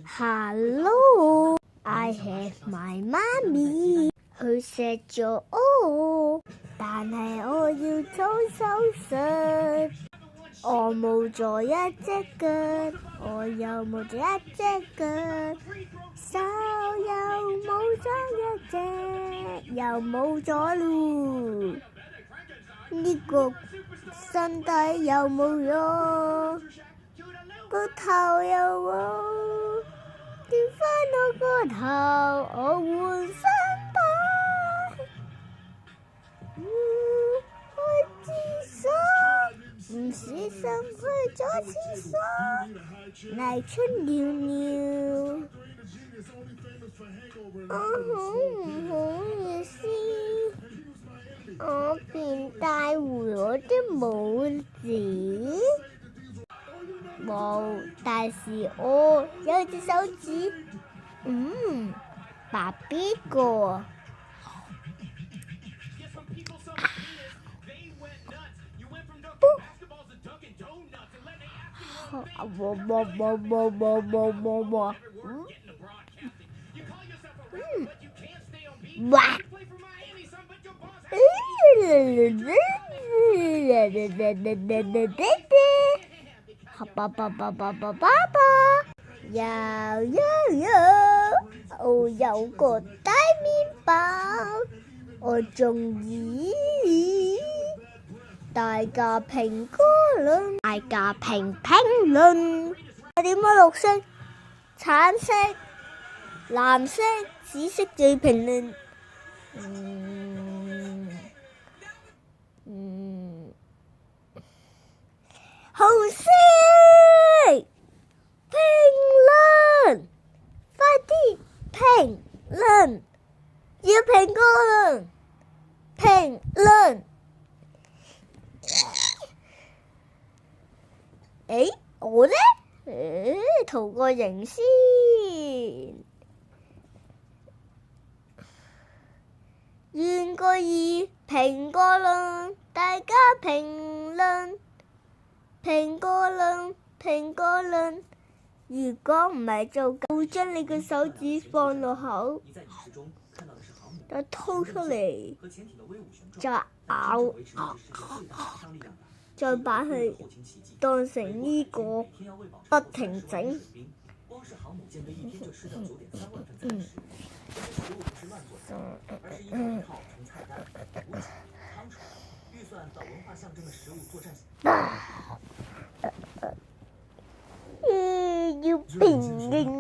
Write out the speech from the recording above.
Hello, I have my mommy。佢錫咗我，但係我要做手術。我冇咗一隻腳，我又冇咗一隻腳，手又冇咗一隻，又冇咗咯。呢個身體又冇咗，個頭又冇，掉返我個頭，我換新版。去廁所，唔小心去咗廁所，瀨出尿尿。我好唔好意思，我變大回我都冇字，冇，但是我有隻手指，白邊個？哇！我有個大麵包，我中意大家評個論，大家評論。我點解綠色、橙色、藍色、紫色最評論？紅色評論，快啲評論，要評個論，評論。我呢？塗個形先。願個意，評個論，大家評論，評個論，評個論。如果唔係做夠，會將你個手指放落口，再吐出嚟，再咬，再把佢當成呢個不停整。要評論